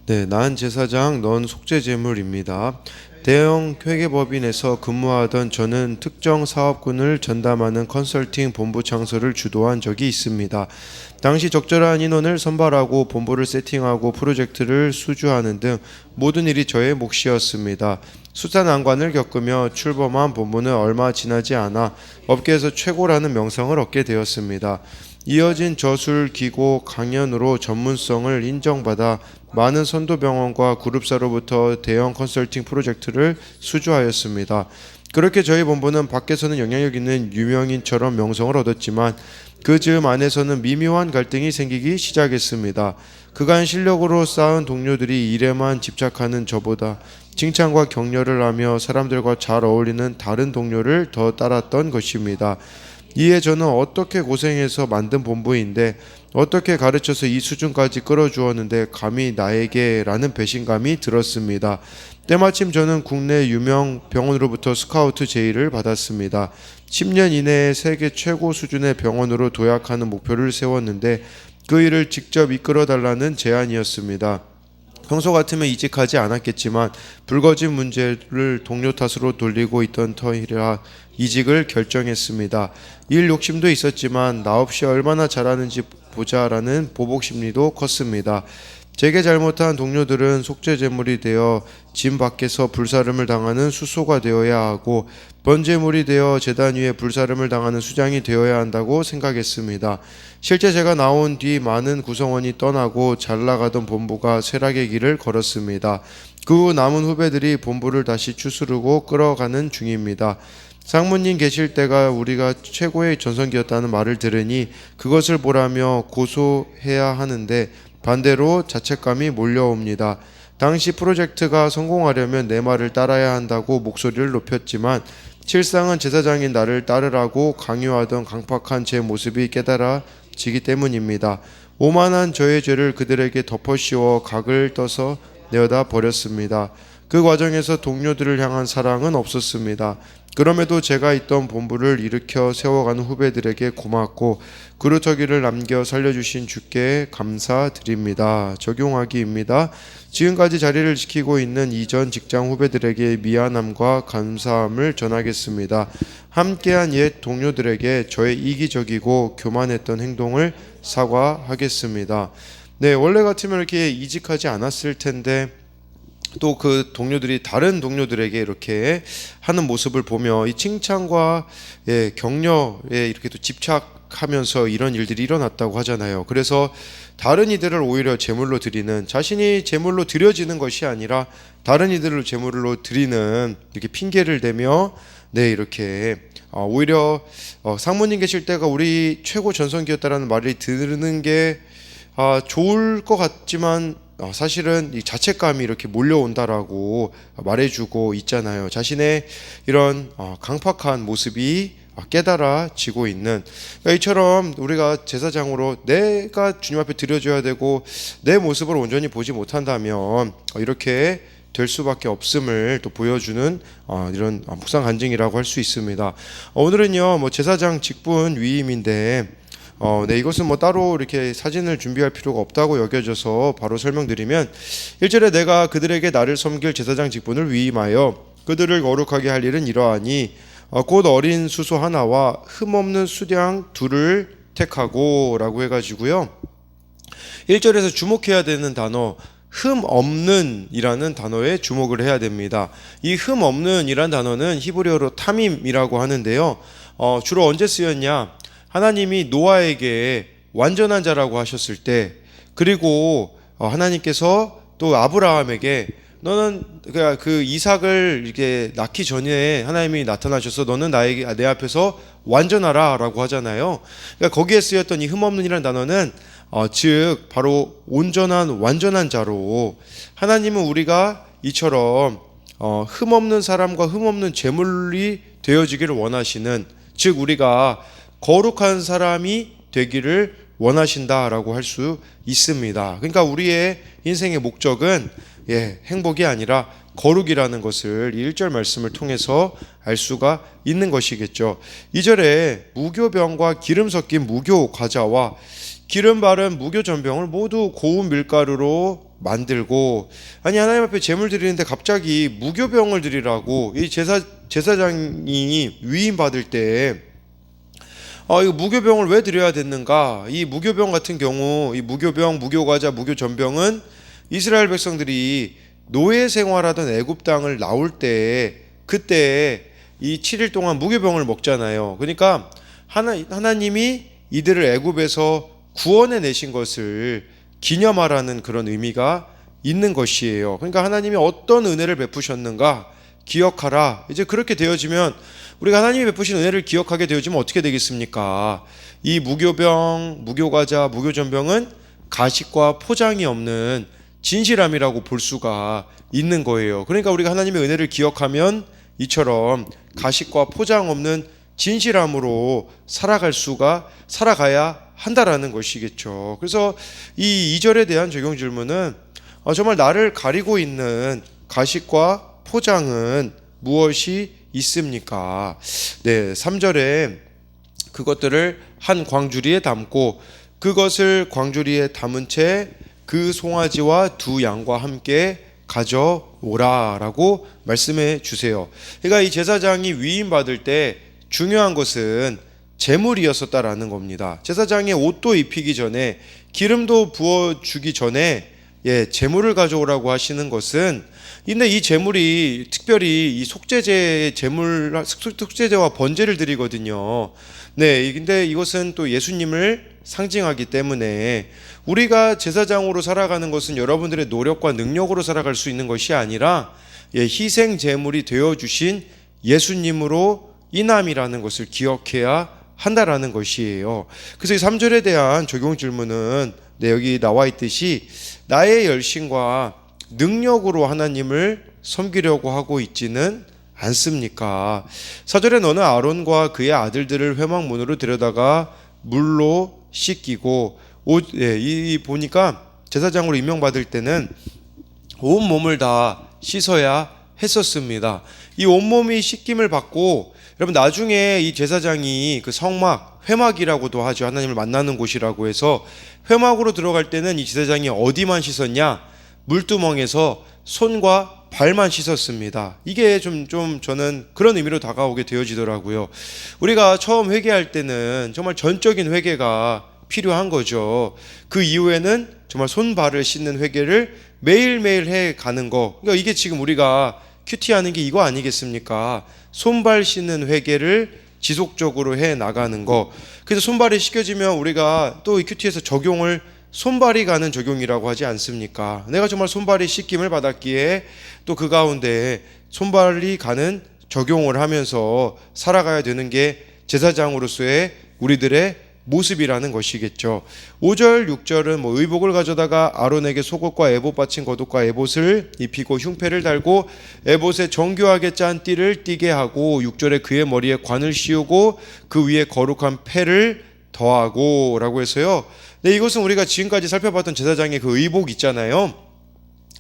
네, 난 제사장, 넌 속죄제물입니다. 대형 회계법인에서 근무하던 저는 특정 사업군을 전담하는 컨설팅 본부 창설을 주도한 적이 있습니다. 당시 적절한 인원을 선발하고 본부를 세팅하고 프로젝트를 수주하는 등 모든 일이 저의 몫이었습니다. 수사 난관을 겪으며 출범한 본부는 얼마 지나지 않아 업계에서 최고라는 명성을 얻게 되었습니다. 이어진 저술, 기고, 강연으로 전문성을 인정받아 많은 선도병원과 그룹사로부터 대형 컨설팅 프로젝트를 수주하였습니다. 그렇게 저희 본부는 밖에서는 영향력 있는 유명인처럼 명성을 얻었지만 그 즈음 안에서는 미묘한 갈등이 생기기 시작했습니다. 그간 실력으로 쌓은 동료들이 일에만 집착하는 저보다 칭찬과 격려를 하며 사람들과 잘 어울리는 다른 동료를 더 따랐던 것입니다. 이에 저는 어떻게 고생해서 만든 본부인데 어떻게 가르쳐서 이 수준까지 끌어주었는데 감히 나에게 라는 배신감이 들었습니다. 때마침 저는 국내 유명 병원으로부터 스카우트 제의를 받았습니다. 10년 이내에 세계 최고 수준의 병원으로 도약하는 목표를 세웠는데 그 일을 직접 이끌어달라는 제안이었습니다. 평소 같으면 이직하지 않았겠지만 불거진 문제를 동료 탓으로 돌리고 있던 터이라 이직을 결정했습니다. 일 욕심도 있었지만 나 없이 얼마나 잘하는지 보자라는 보복 심리도 컸습니다. 제게 잘못한 동료들은 속죄제물이 되어 짐 밖에서 불사름을 당하는 수소가 되어야 하고 번제물이 되어 제단 위에 불사름을 당하는 수장이 되어야 한다고 생각했습니다. 실제 제가 나온 뒤 많은 구성원이 떠나고 잘 나가던 본부가 쇠락의 길을 걸었습니다. 그 후 남은 후배들이 본부를 다시 추스르고 끌어가는 중입니다. 상무님 계실 때가 우리가 최고의 전성기였다는 말을 들으니 그것을 보라며 고소해야 하는데 반대로 자책감이 몰려옵니다. 당시 프로젝트가 성공하려면 내 말을 따라야 한다고 목소리를 높였지만 실상은 제사장인 나를 따르라고 강요하던 강팍한 제 모습이 깨달아지기 때문입니다. 오만한 저의 죄를 그들에게 덮어씌워 각을 떠서 내어다 버렸습니다. 그 과정에서 동료들을 향한 사랑은 없었습니다. 그럼에도 제가 있던 본부를 일으켜 세워가는 후배들에게 고맙고 그루터기를 남겨 살려주신 주께 감사드립니다. 적용하기입니다. 지금까지 자리를 지키고 있는 이전 직장 후배들에게 미안함과 감사함을 전하겠습니다. 함께한 옛 동료들에게 저의 이기적이고 교만했던 행동을 사과하겠습니다. 네, 원래 같으면 이렇게 이직하지 않았을 텐데 또 그 동료들이 다른 동료들에게 이렇게 하는 모습을 보며 이 칭찬과 격려에 이렇게 또 집착하면서 이런 일들이 일어났다고 하잖아요. 그래서 다른 이들을 오히려 제물로 드리는, 자신이 제물로 드려지는 것이 아니라 다른 이들을 제물로 드리는 이렇게 핑계를 대며 이렇게 오히려 상무님 계실 때가 우리 최고 전성기였다라는 말을 들는 게 좋을 것 같지만 사실은 이 자책감이 이렇게 몰려온다라고 말해주고 있잖아요. 자신의 이런 강팍한 모습이 깨달아지고 있는, 그러니까 이처럼 우리가 제사장으로 내가 주님 앞에 드려줘야 되고 내 모습을 온전히 보지 못한다면 이렇게 될 수밖에 없음을 또 보여주는 이런 묵상 간증이라고 할 수 있습니다. 오늘은요 제사장 직분 위임인데 이것은 따로 이렇게 사진을 준비할 필요가 없다고 여겨져서 바로 설명드리면 1절에 내가 그들에게 나를 섬길 제사장 직분을 위임하여 그들을 거룩하게 할 일은 이러하니 곧 어린 수소 하나와 흠없는 수량 둘을 택하고 라고 해가지고요 1절에서 주목해야 되는 단어 흠없는 이라는 단어에 주목을 해야 됩니다. 이 흠없는 이라는 단어는 히브리어로 타밈이라고 하는데요 주로 언제 쓰였냐, 하나님이 노아에게 완전한 자라고 하셨을 때, 그리고 하나님께서 또 아브라함에게 너는 그 이삭을 이렇게 낳기 전에 하나님이 나타나셔서 너는 내 앞에서 완전하라라고 하잖아요. 그러니까 거기에 쓰였던 이 흠없는이라는 단어는 즉 바로 온전한 완전한 자로, 하나님은 우리가 이처럼 흠없는 사람과 흠없는 제물이 되어지기를 원하시는, 즉 우리가 거룩한 사람이 되기를 원하신다라고 할 수 있습니다. 그러니까 우리의 인생의 목적은 행복이 아니라 거룩이라는 것을 1절 말씀을 통해서 알 수가 있는 것이겠죠. 2절에 무교병과 기름 섞인 무교 과자와 기름 바른 무교 전병을 모두 고운 밀가루로 만들고, 아니 하나님 앞에 제물 드리는데 갑자기 무교병을 드리라고 이 제사장이 위임 받을 때 이거 무교병을 왜 드려야 됐는가? 이 무교병 같은 경우 이 무교병, 무교과자, 무교전병은 이스라엘 백성들이 노예 생활하던 애굽 땅을 나올 때 그때 이 7일 동안 무교병을 먹잖아요. 그러니까 하나님이 이들을 애굽에서 구원해 내신 것을 기념하라는 그런 의미가 있는 것이에요. 그러니까 하나님이 어떤 은혜를 베푸셨는가 기억하라. 이제 그렇게 되어지면 우리가 하나님이 베푸신 은혜를 기억하게 되어지면 어떻게 되겠습니까? 이 무교병, 무교과자, 무교전병은 가식과 포장이 없는 진실함이라고 볼 수가 있는 거예요. 그러니까 우리가 하나님의 은혜를 기억하면 이처럼 가식과 포장 없는 진실함으로 살아가야 한다라는 것이겠죠. 그래서 이 2절에 대한 적용 질문은 정말 나를 가리고 있는 가식과 포장은 무엇이 있습니까? 네, 3절에 그것들을 한 광주리에 담고 그것을 광주리에 담은 채 그 송아지와 두 양과 함께 가져오라라고 말씀해 주세요. 그러니까 이 제사장이 위임 받을 때 중요한 것은 제물이었었다라는 겁니다. 제사장의 옷도 입히기 전에 기름도 부어주기 전에 제물을 가져오라고 하시는 것은, 근데 이 제물이 특별히 이 속죄제와 번제를 드리거든요. 네, 근데 이것은 또 예수님을 상징하기 때문에 우리가 제사장으로 살아가는 것은 여러분들의 노력과 능력으로 살아갈 수 있는 것이 아니라 희생 제물이 되어 주신 예수님으로 인함이라는 것을 기억해야 한다라는 것이에요. 그래서 이 3절에 대한 적용 질문은 여기 나와 있듯이 나의 열심과 능력으로 하나님을 섬기려고 하고 있지는 않습니까? 4절에 너는 아론과 그의 아들들을 회막문으로 데려다가 물로 씻기고 보니까 제사장으로 임명받을 때는 온몸을 다 씻어야 했었습니다. 이 온몸이 씻김을 받고, 여러분 나중에 이 제사장이 그 성막, 회막이라고도 하죠. 하나님을 만나는 곳이라고 해서 회막으로 들어갈 때는 이 제사장이 어디만 씻었냐? 물두멍에서 손과 발만 씻었습니다. 이게 좀 저는 그런 의미로 다가오게 되어지더라고요. 우리가 처음 회개할 때는 정말 전적인 회개가 필요한 거죠. 그 이후에는 정말 손발을 씻는 회개를 매일매일 해 가는 거. 그러니까 이게 지금 우리가 큐티하는 게 이거 아니겠습니까? 손발 씻는 회개를 지속적으로 해 나가는 거. 그래서 손발이 씻겨지면 우리가 또 이 큐티에서 적용을 손발이 가는 적용이라고 하지 않습니까? 내가 정말 손발이 씻김을 받았기에 또 그 가운데 손발이 가는 적용을 하면서 살아가야 되는 게 제사장으로서의 우리들의 모습이라는 것이겠죠. 5절, 6절은 의복을 가져다가 아론에게 속옷과 에봇 받친 겉옷과 에봇을 입히고 흉패를 달고 에봇에 정교하게 짠 띠를 띠게 하고 6절에 그의 머리에 관을 씌우고 그 위에 거룩한 패를 더하고 라고 해서요. 네, 이것은 우리가 지금까지 살펴봤던 제사장의 그 의복 있잖아요.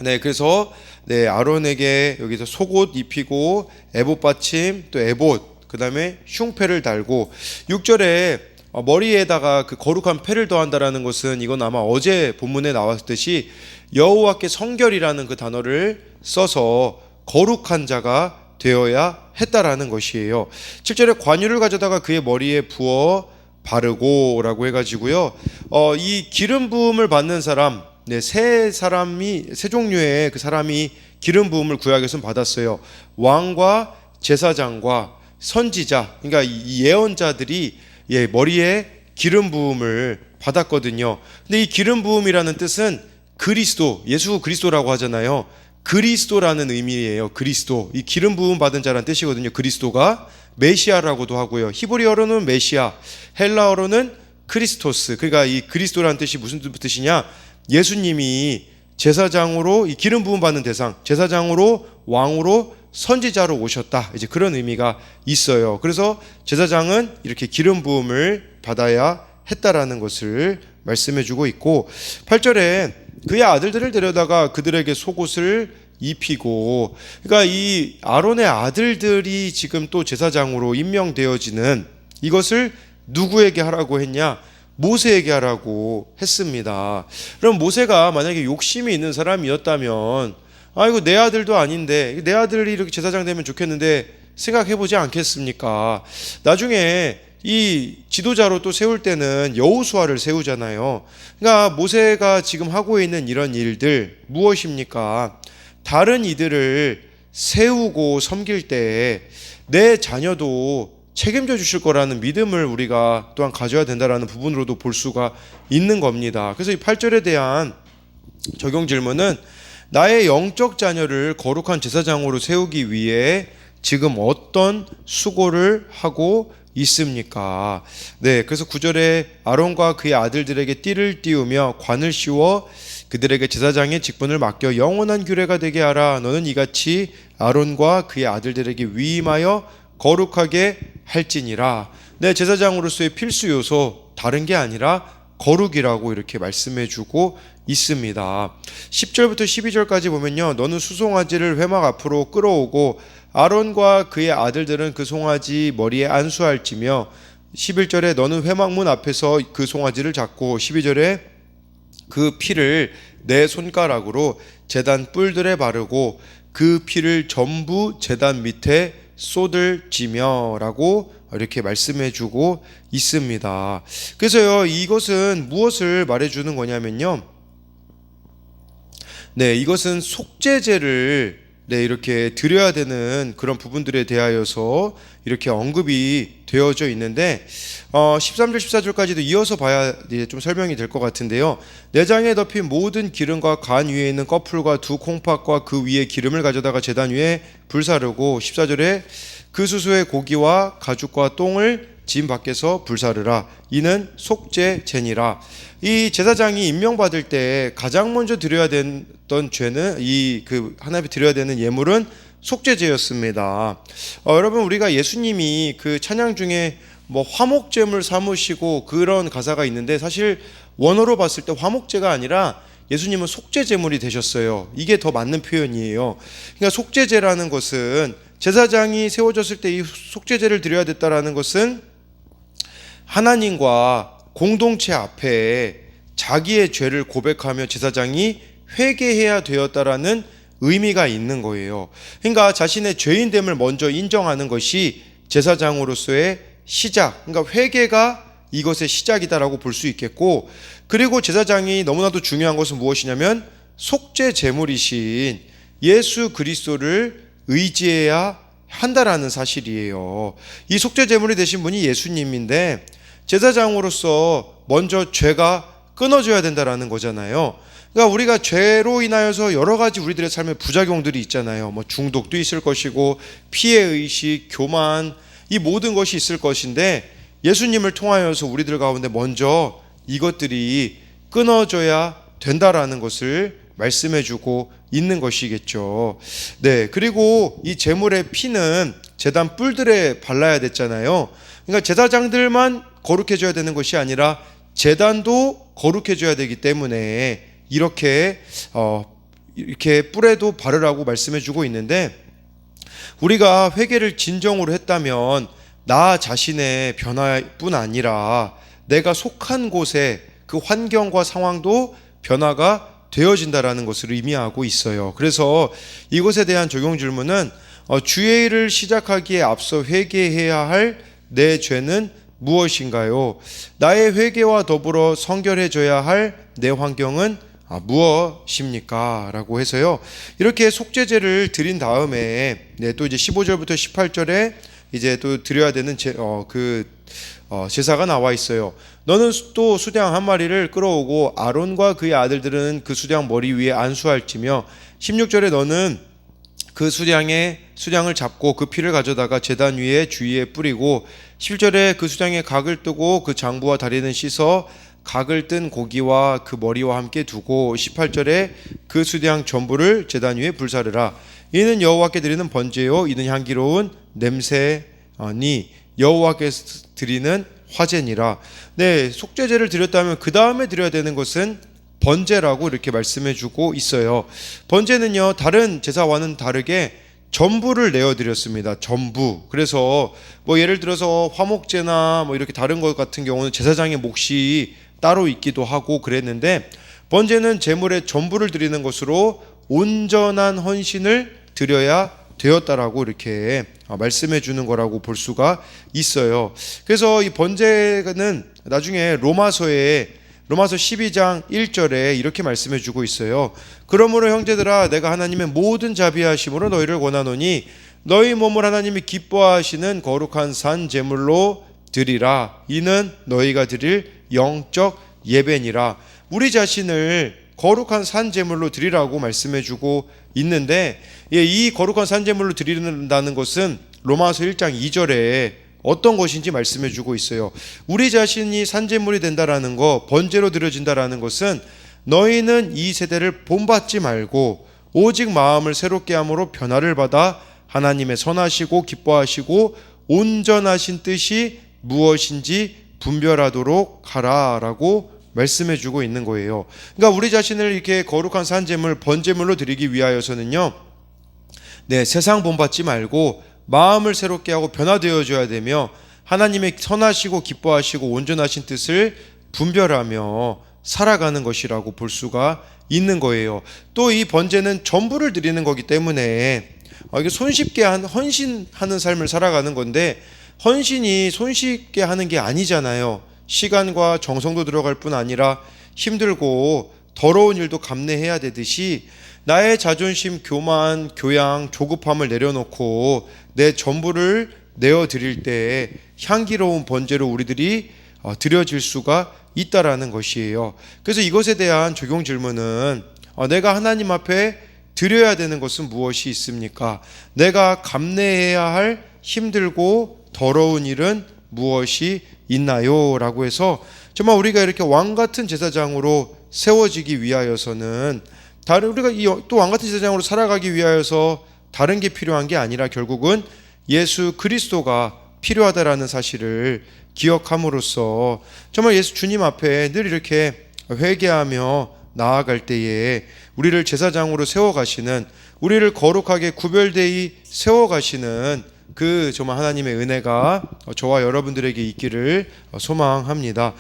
네, 그래서 아론에게 여기서 속옷 입히고 에봇 받침, 또 에봇, 그 다음에 흉패를 달고 6절에 머리에다가 그 거룩한 패를 더한다라는 것은 이건 아마 어제 본문에 나왔듯이 여호와께 성결이라는 그 단어를 써서 거룩한 자가 되어야 했다라는 것이에요. 7절에 관유를 가져다가 그의 머리에 부어 바르고 라고 해가지고요. 이 기름 부음을 받는 사람, 세 종류의 그 사람이 기름 부음을 구약에서는 받았어요. 왕과 제사장과 선지자, 그러니까 이 예언자들이 머리에 기름 부음을 받았거든요. 근데 이 기름 부음이라는 뜻은 그리스도, 예수 그리스도라고 하잖아요. 그리스도라는 의미예요. 그리스도. 이 기름 부음 받은 자라는 뜻이거든요. 그리스도가 메시아라고도 하고요. 히브리어로는 메시아, 헬라어로는 크리스토스. 그러니까 이 그리스도라는 뜻이 무슨 뜻이냐? 예수님이 제사장으로 이 기름 부음 받는 대상, 제사장으로 왕으로 선지자로 오셨다. 이제 그런 의미가 있어요. 그래서 제사장은 이렇게 기름 부음을 받아야 했다라는 것을 말씀해 주고 있고 8절에 그의 아들들을 데려다가 그들에게 속옷을 입히고, 그러니까 이 아론의 아들들이 지금 또 제사장으로 임명되어지는 이것을 누구에게 하라고 했냐? 모세에게 하라고 했습니다. 그럼 모세가 만약에 욕심이 있는 사람이었다면 이거 내 아들도 아닌데 내 아들이 이렇게 제사장 되면 좋겠는데 생각해보지 않겠습니까? 나중에 이 지도자로 또 세울 때는 여호수아를 세우잖아요. 그러니까 모세가 지금 하고 있는 이런 일들 무엇입니까? 다른 이들을 세우고 섬길 때 내 자녀도 책임져 주실 거라는 믿음을 우리가 또한 가져야 된다라는 부분으로도 볼 수가 있는 겁니다. 그래서 이 8절에 대한 적용 질문은 나의 영적 자녀를 거룩한 제사장으로 세우기 위해 지금 어떤 수고를 하고 있습니까? 네, 그래서 9절에 아론과 그의 아들들에게 띠를 띄우며 관을 씌워 그들에게 제사장의 직분을 맡겨 영원한 규례가 되게 하라. 너는 이같이 아론과 그의 아들들에게 위임하여 거룩하게 할지니라. 네, 제사장으로서의 필수 요소 다른 게 아니라 거룩이라고 이렇게 말씀해주고 있습니다. 10절부터 12절까지 보면요, 너는 수송아지를 회막 앞으로 끌어오고 아론과 그의 아들들은 그 송아지 머리에 안수할지며 11절에 너는 회막문 앞에서 그 송아지를 잡고 12절에 그 피를 내 손가락으로 제단 뿔들에 바르고 그 피를 전부 제단 밑에 쏟을지며 라고 이렇게 말씀해주고 있습니다. 그래서요, 이것은 무엇을 말해주는 거냐면요, 네, 이것은 속죄제를 이렇게 드려야 되는 그런 부분들에 대하여서 이렇게 언급이 되어져 있는데 13절 14절까지도 이어서 봐야 좀 설명이 될 것 같은데요. 내장에 덮인 모든 기름과 간 위에 있는 꺼풀과 두 콩팥과 그 위에 기름을 가져다가 제단 위에 불사르고 14절에 그 수소의 고기와 가죽과 똥을 진 밖에서 불사르라. 이는 속죄제니라. 이 제사장이 임명받을 때 가장 먼저 드려야 됐던 죄는 하나님께 드려야 되는 예물은 속죄제였습니다. 여러분, 우리가 예수님이 그 찬양 중에 화목제물 삼으시고 그런 가사가 있는데 사실 원어로 봤을 때 화목제가 아니라 예수님은 속죄제물이 되셨어요. 이게 더 맞는 표현이에요. 그러니까 속죄제라는 것은 제사장이 세워졌을 때 이 속죄제를 드려야 됐다라는 것은 하나님과 공동체 앞에 자기의 죄를 고백하며 제사장이 회개해야 되었다라는 의미가 있는 거예요. 그러니까 자신의 죄인됨을 먼저 인정하는 것이 제사장으로서의 시작, 그러니까 회개가 이것의 시작이다라고 볼 수 있겠고, 그리고 제사장이 너무나도 중요한 것은 무엇이냐면 속죄 제물이신 예수 그리스도를 의지해야 한다라는 사실이에요. 이 속죄 제물이 되신 분이 예수님인데 제사장으로서 먼저 죄가 끊어져야 된다라는 거잖아요. 그러니까 우리가 죄로 인하여서 여러 가지 우리들의 삶의 부작용들이 있잖아요. 중독도 있을 것이고 피해의식, 교만, 이 모든 것이 있을 것인데 예수님을 통하여서 우리들 가운데 먼저 이것들이 끊어져야 된다라는 것을 말씀해주고 있는 것이겠죠. 네, 그리고 이 제물의 피는 제단 뿔들에 발라야 됐잖아요. 그러니까 제사장들만 거룩해져야 되는 것이 아니라 제단도 거룩해져야 되기 때문에 이렇게 뿔에도 바르라고 말씀해주고 있는데, 우리가 회개를 진정으로 했다면 나 자신의 변화뿐 아니라 내가 속한 곳에 그 환경과 상황도 변화가 되어진다라는 것을 의미하고 있어요. 그래서 이것에 대한 적용 질문은 주의 일을 시작하기에 앞서 회개해야 할 내 죄는 무엇인가요? 나의 회개와 더불어 성결해져야 할 내 환경은 무엇입니까? 라고 해서요, 이렇게 속죄제를 드린 다음에 또 이제 15절부터 18절에 이제 또 드려야 되는 제사가 나와 있어요. 너는 또 수양 한 마리를 끌어오고 아론과 그의 아들들은 그 수양 머리 위에 안수할지며 16절에 너는 그 수양을 잡고 그 피를 가져다가 제단 위에 주위에 뿌리고 17절에 그 수양의 각을 뜨고 그 장부와 다리는 씻어 각을 뜬 고기와 그 머리와 함께 두고 18절에 그 수양 전부를 제단 위에 불사르라. 이는 여호와께 드리는 번제요 이는 향기로운 냄새니 여호와께 드리는 화제니라. 네, 속죄제를 드렸다면 그 다음에 드려야 되는 것은 번제라고 이렇게 말씀해주고 있어요. 번제는요, 다른 제사와는 다르게 전부를 내어드렸습니다. 전부. 그래서 뭐 예를 들어서 화목제나 뭐 이렇게 다른 것 같은 경우는 제사장의 몫이 따로 있기도 하고 그랬는데, 번제는 제물의 전부를 드리는 것으로 온전한 헌신을 드려야 되었다라고 이렇게 말씀해 주는 거라고 볼 수가 있어요. 그래서 이 번제는 나중에 로마서 12장 1절에 이렇게 말씀해 주고 있어요. 그러므로 형제들아, 내가 하나님의 모든 자비하심으로 너희를 권하노니 너희 몸을 하나님이 기뻐하시는 거룩한 산 제물로 드리라. 이는 너희가 드릴 영적 예배니라. 우리 자신을 거룩한 산 제물로 드리라고 말씀해 주고 있는데, 이 거룩한 산 제물로 드린다는 것은 로마서 1장 2절에 어떤 것인지 말씀해 주고 있어요. 우리 자신이 산 제물이 된다라는 거, 번제로 드려진다라는 것은 너희는 이 세대를 본받지 말고 오직 마음을 새롭게 함으로 변화를 받아 하나님의 선하시고 기뻐하시고 온전하신 뜻이 무엇인지 분별하도록 하라라고 말씀해 주고 있는 거예요. 그러니까 우리 자신을 이렇게 거룩한 산제물, 번제물로 드리기 위하여서는요, 세상 본받지 말고 마음을 새롭게 하고 변화되어져야 되며 하나님의 선하시고 기뻐하시고 온전하신 뜻을 분별하며 살아가는 것이라고 볼 수가 있는 거예요. 또 이 번제는 전부를 드리는 거기 때문에 이게 손쉽게 헌신하는 삶을 살아가는 건데, 헌신이 손쉽게 하는 게 아니잖아요. 시간과 정성도 들어갈 뿐 아니라 힘들고 더러운 일도 감내해야 되듯이 나의 자존심, 교만, 교양, 조급함을 내려놓고 내 전부를 내어드릴 때 향기로운 번제로 우리들이 드려질 수가 있다라는 것이에요. 그래서 이것에 대한 적용 질문은 내가 하나님 앞에 드려야 되는 것은 무엇이 있습니까? 내가 감내해야 할 힘들고 더러운 일은 무엇이 있나요? 라고 해서 정말 우리가 이렇게 왕같은 제사장으로 세워지기 위하여서는 우리가 또 왕같은 제사장으로 살아가기 위하여서 다른 게 필요한 게 아니라 결국은 예수 그리스도가 필요하다라는 사실을 기억함으로써 정말 예수 주님 앞에 늘 이렇게 회개하며 나아갈 때에 우리를 제사장으로 세워가시는, 우리를 거룩하게 구별되이 세워가시는 그 정말 하나님의 은혜가 저와 여러분들에게 있기를 소망합니다.